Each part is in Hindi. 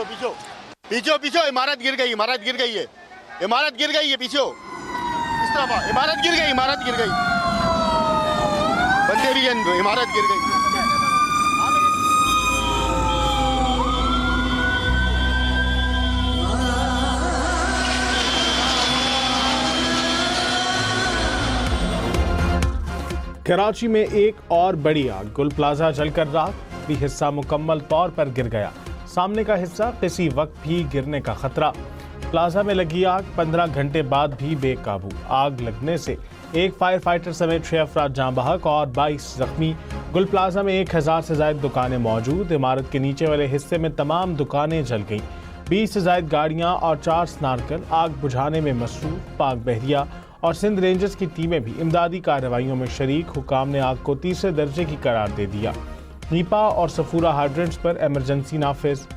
पीछे पीछे पीछे पीछे इमारत गिर गई, इमारत गिर गई है, इमारत गिर गई है पीछे। इस तरफ इमारत गिर गई, इमारत गिर गई, बंदे भी हैं, इमारत गिर गई। कराची में एक और बड़ी आग, गुल प्लाजा जलकर राख, भी हिस्सा मुकम्मल तौर पर गिर गया। सामने का हिस्सा किसी वक्त भी गिरने का खतरा। प्लाजा में लगी आग 15 घंटे बाद भी बेकाबू। आग लगने से एक फायर फाइटर समेत 6 अफराद जाँ बहक और 22 जख्मी। गुल प्लाजा में 1000 से ज्यादा दुकानें मौजूद। इमारत के नीचे वाले हिस्से में तमाम दुकानें जल गईं। 20 से ज्यादा गाड़ियां और 4 स्नारकर आग बुझाने में मसरूफ। पाक बहरिया और सिंध रेंजर्स की टीमें भी इमदादी कार्रवाइयों में शरीक। हुकाम ने आग को तीसरे दर्जे की करार दे दिया। नीपा और सफूरा हाइड्रेंट्स पर इमरजेंसी नाफिज।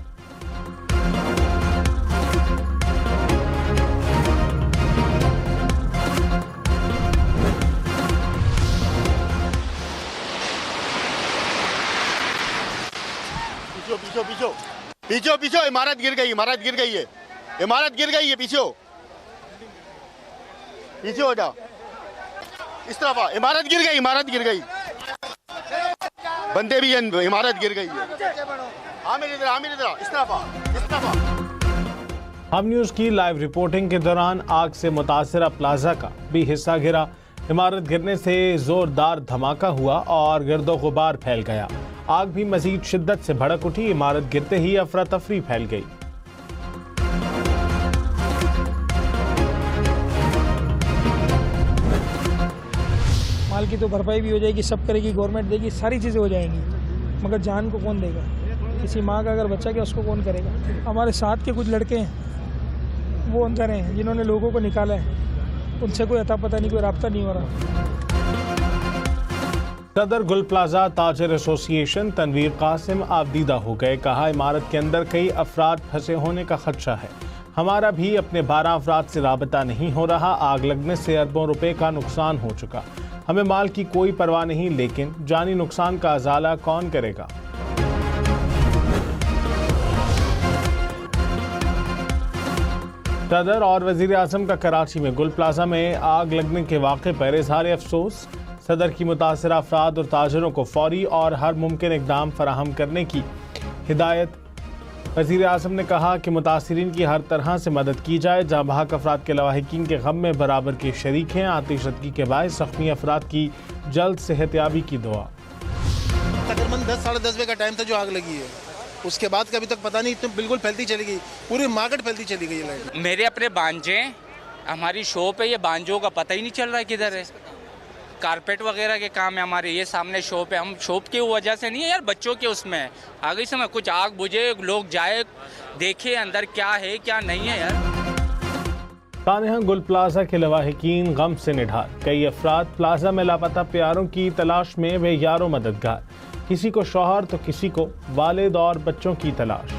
पीछे पीछे पीछे पीछे इमारत गिर गई, इमारत गिर गई है, इमारत गिर गई है पीछे पीछे हो जाओ। इस तरफ इमारत गिर गई, इमारत गिर गई, बंदे भी हैं, इमारत गिर गई है। आमिर इधर, आमिर इधर, इस तरफ, इस तरफ। हम न्यूज़ की लाइव रिपोर्टिंग के दौरान आग से मुतासरा प्लाजा का भी हिस्सा गिरा। इमारत गिरने से जोरदार धमाका हुआ और गर्दो गुबार फैल गया। आग भी मजीद शिद्दत से भड़क उठी। इमारत गिरते ही अफरा तफरी फैल गई। माल की तो भरपाई भी हो जाएगी, सब करेगी गवर्नमेंट, देगी, सारी चीज़ें हो जाएंगी, मगर जान को कौन देगा? किसी माँ का अगर बच्चा गया उसको कौन करेगा? हमारे साथ के कुछ लड़के हैं वो अंदर हैं जिन्होंने लोगों को निकाला है, उनसे कोई अता पता नहीं, कोई राब्ता नहीं हो रहा। सदर गुल प्लाजा ताजर एसोसिएशन तनवीर कासिम आबदीदा हो गए। कहा, इमारत के अंदर कई अफराद फंसे होने का खदशा है। हमारा भी अपने 12 अफराद से राबता नहीं हो रहा। आग लगने से अरबों रुपए का नुकसान हो चुका। हमें माल की कोई परवाह नहीं, लेकिन जानी नुकसान का अजाला कौन करेगा? सदर और वजीर आजम का कराची में गुल प्लाजा में आग लगने के वाक़े पर इजहार अफसोस। सदर की मुतासरा अफराद और ताजरों को फौरी और हर मुमकिन इक़दाम फराहम करने की हिदायत। वज़ीर आज़म ने कहा कि मुतासिरीन की हर तरह से मदद की जाए। जाँ बहक अफराद के लवाहिकीन के गम में बराबर के शरीक हैं। आतिशदगी के बायस ज़ख्मी अफराद की जल्द सेहतयाबी की दुआ। तकरीबन 10 साढ़े 10 बजे का टाइम था जो आग लगी है, उसके बाद का अभी तक पता नहीं, तो बिल्कुल फैलती चली गई, पूरी मार्केट फैलती चली गई लाइट। मेरे अपने बांजे, हमारी शॉप है, ये बांजों का पता ही नहीं चल रहा है किधर है। कारपेट वगैरह के काम है हमारे, ये सामने शॉप है, हम शॉप की वजह से नहीं है यार, बच्चों के उसमें आ गई समय, कुछ आग बुझे, लोग जाए देखे अंदर क्या है क्या नहीं है यार। तानहा गुल प्लाजा के लवाहिकीन गम से निढाल। कई अफराद प्लाजा में लापता प्यारों की तलाश में वे यारों मददगार। किसी को शौहर तो किसी को वालिद और बच्चों की तलाश।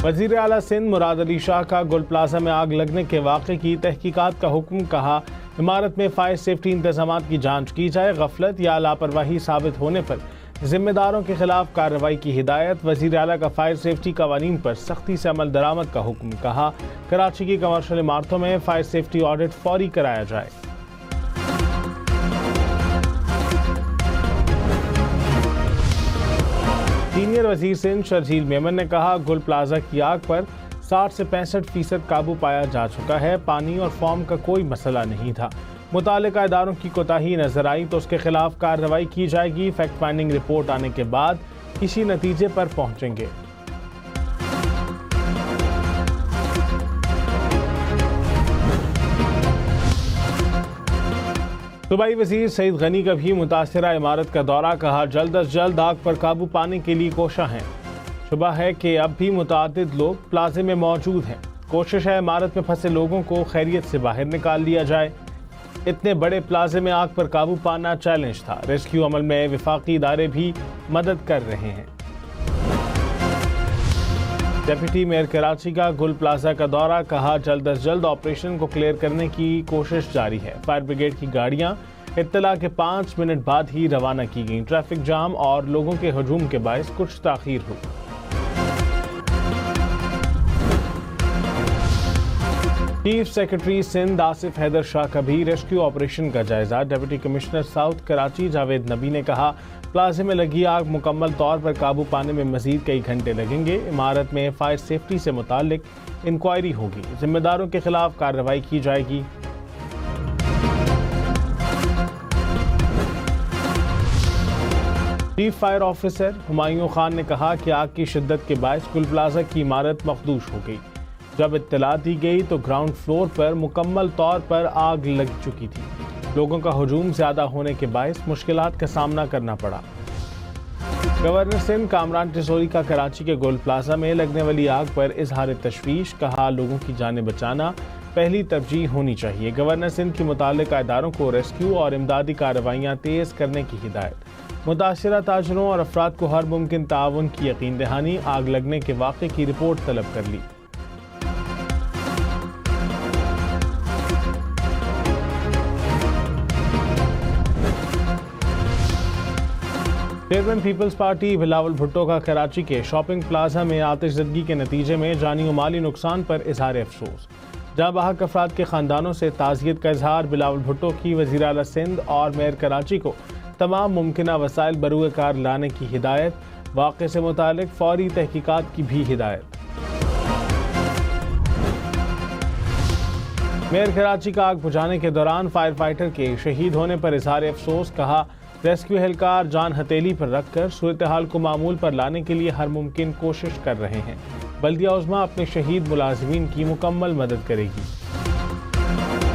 वज़ीर आला सिंध मुराद अली शाह का गुल प्लाजा में आग लगने के वाक़े की तहकीकात का हुक्म। कहा, इमारत में फायर सेफ्टी इंतजामात की जांच की जाए। गफलत या लापरवाही साबित होने पर जिम्मेदारों के खिलाफ कार्रवाई की हिदायत। वज़ीर आला का फायर सेफ्टी कवानीन पर सख्ती से अमल दरामद का हुक्म। कहा, कराची की कमर्शियल इमारतों में फायर सेफ्टी ऑडिट फौरी कराया जाए। सीनियर वजीर सिंध शर्जील मेमन ने कहा, गुल प्लाजा की आग पर 60 से 65% काबू पाया जा चुका है। पानी और फॉर्म का कोई मसला नहीं था। मुतालिका इदारों की कोताही नजर आई तो उसके खिलाफ कार्रवाई की जाएगी। फैक्ट फाइंडिंग रिपोर्ट आने के बाद किसी नतीजे पर पहुंचेंगे। सूबाई वजीर सईद गनी का भी मुतासरा इमारत का दौरा। कहा, जल्द अज जल्द आग पर काबू पाने के लिए कोशिश है। शुबा है कि अब भी मुतादिद लोग प्लाजे में मौजूद हैं। कोशिश है इमारत में फंसे लोगों को खैरियत से बाहर निकाल लिया जाए। इतने बड़े प्लाजे में आग पर काबू पाना चैलेंज था। रेस्क्यू अमल में विफाकी इदारे भी मदद कर रहे हैं। डेप्यूटी मेयर कराची का गुल प्लाजा का दौरा। कहा, जल्द अज जल्द ऑपरेशन को क्लियर करने की कोशिश जारी है। फायर ब्रिगेड की गाड़ियां इत्तला के 5 मिनट बाद ही रवाना की गई। ट्रैफिक जाम और लोगों के हजूम के बायस कुछ ताखीर हुई। चीफ सेक्रेटरी सिंध आसिफ हैदर शाह का भी रेस्क्यू ऑपरेशन का जायजा। Deputy commissioner south Karachi Javed नबी ने कहा, प्लाजे में लगी आग मुकम्मल तौर पर काबू पाने में मजीद कई घंटे लगेंगे। इमारत में फायर सेफ्टी से मुतालिक इंक्वायरी होगी, जिम्मेदारों के खिलाफ कार्रवाई की जाएगी। Chief fire officer Humayun Khan ने कहा कि आग की शिद्दत के बायस गुल प्लाजा की इमारत मखदूश हो गई। जब इत्तला दी गई तो ग्राउंड फ्लोर पर मुकम्मल तौर पर आग लग चुकी थी। लोगों का हजूम ज्यादा होने के बायस मुश्किलात का सामना करना पड़ा। गवर्नर सिंध कामरान टिसोरी का कराची के गोल प्लाजा में लगने वाली आग पर इजहार तशवीश। कहा, लोगों की जानें बचाना पहली तरजीह होनी चाहिए। गवर्नर सिंध की मुताल्लिका इदारों को रेस्क्यू और इमदादी कार्रवाइयाँ तेज करने की हिदायत। मुतासरा ताजरों और अफराद को हर मुमकिन ताउन की यकीन दहानी। आग लगने के वाक़े की रिपोर्ट तलब कर ली। चेयरमैन पीपल्स पार्टी बिलावल भुट्टो का कराची के शॉपिंग प्लाजा में आतिशज़दगी के नतीजे में जानी और माली नुकसान पर इजहार अफसोस। जहाँ बहक अफराद के खानदानों से ताज़ियत का इजहार। बिलावल भुट्टो की वज़ीर आला सिंध और मेयर कराची को तमाम मुमकिना वसाइल बरूए कार लाने की हिदायत। वाक़े से मुतालिक फौरी तहकीकात की भी हिदायत। मेयर कराची का आग बुझाने के दौरान फायर फाइटर के शहीद होने पर इजहार अफसोस। कहा, रेस्क्यू एहलकार जान हथेली पर रखकर सूरत हाल को मामूल पर लाने के लिए हर मुमकिन कोशिश कर रहे हैं। बल्दिया उज़्मा अपने शहीद मुलाजिमीन की मुकम्मल मदद करेगी।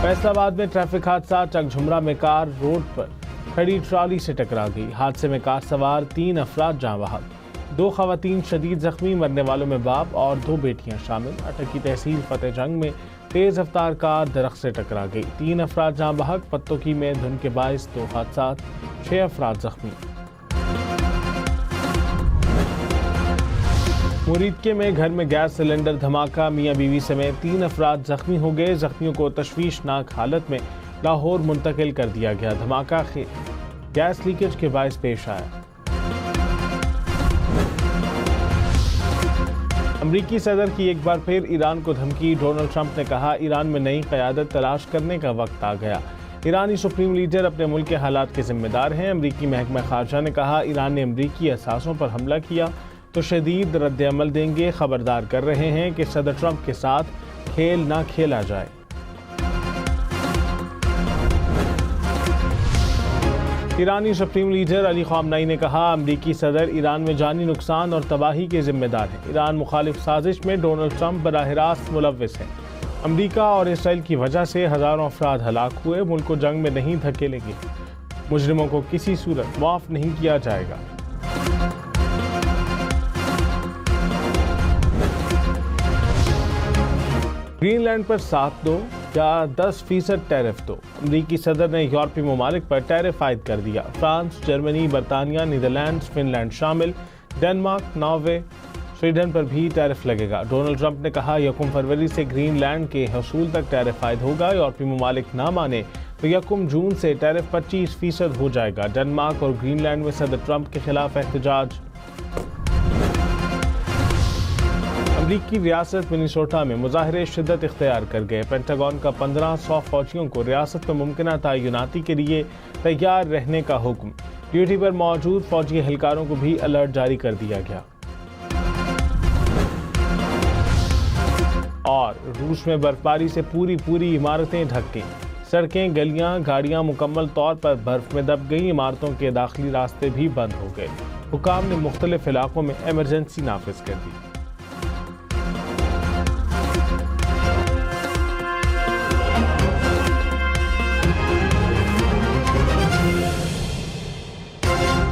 फैसलाबाद में ट्रैफिक हादसा। चकझुमरा में कार रोड पर खड़ी ट्राली से टकरा गई। हादसे में कार सवार 3 अफराद जाँ बहक। 2 खवातीन शदीद जख्मी। मरने वालों में बाप और 2 बेटियां शामिल। अटक की तहसील फतेह जंग में तेज रफ्तार कार दरख्त से टकरा गई। 3 अफराद जाँ बहक। पत्तोकी में धुंध के बायस 2 हादसा, 6 अफराद जख्मी। मुरीदके में घर में गैस सिलेंडर धमाका। मियाँ बीवी समेत 3 अफराद जख्मी हो गए। जख्मियों को तशवीशनाक हालत में लाहौर मुंतकिल कर दिया गया। धमाका गैस लीकेज के बायस पेश आया। अमरीकी सदर की एक बार फिर ईरान को धमकी। डोनाल्ड ट्रंप ने कहा, ईरान में नई क़यादत तलाश करने का वक्त आ गया। ईरानी सुप्रीम लीडर अपने मुल्क के हालात के जिम्मेदार हैं। अमरीकी महकमा खारजा ने कहा, ईरान ने अमरीकी असासों पर हमला किया तो शदीद रद्द-ए-अमल देंगे। खबरदार कर रहे हैं कि सदर ट्रंप के साथ खेल ना खेला जाए। ईरानी सुप्रीम लीडर अली ख़ामनेई ने कहा, अमरीकी सदर ईरान में जानी नुकसान और तबाही के जिम्मेदार हैं। ईरान मुखालिफ साजिश में डोनाल्ड ट्रंप बराह रास्त मुलव्विस हैं। अमरीका और इसराइल की वजह से हज़ारों अफराद हलाक हुए। मुल्क को जंग में नहीं धकेलेंगे। मुजरिमों को किसी सूरत माफ़ नहीं किया जाएगा। ग्रीनलैंड पर 7 दो या 10% टैरिफ दो। अमरीकी सदर ने यूरोपीय ममालिक पर टैरिफ आयद कर दिया। फ्रांस, जर्मनी, बरतानिया, नीदरलैंड्स, फिनलैंड शामिल। डेनमार्क, नॉर्वे, स्वीडन पर भी टैरिफ लगेगा। डोनाल्ड ट्रंप ने कहा, 1 फरवरी से ग्रीनलैंड के हसूल तक टैरिफ आयद होगा। यूरोपीय ममालिक ना माने तो 1 जून से टैरिफ 25% हो जाएगा। डेनमार्क और ग्रीनलैंड में सदर ट्रंप के खिलाफ एहतजाज। अमरीकी रियासत मिनेसोटा में मुजाहिरे शिद्दत इख्तियार कर गए। पेंटागन का 1500 फौजियों को रियासत में मुमकिना तैनाती के लिए तैयार रहने का हुक्म। ड्यूटी पर मौजूद फौजी एहलकारों को भी अलर्ट जारी कर दिया गया। और रूस में बर्फबारी से पूरी इमारतें ढक गईं। सड़कें, गलियां, गाड़ियां मुकम्मल तौर पर बर्फ में दब गईं। इमारतों के दाखिली रास्ते भी बंद हो गए। हुकाम ने मुख्तलिफ इलाकों में इमरजेंसी नाफिज कर दी।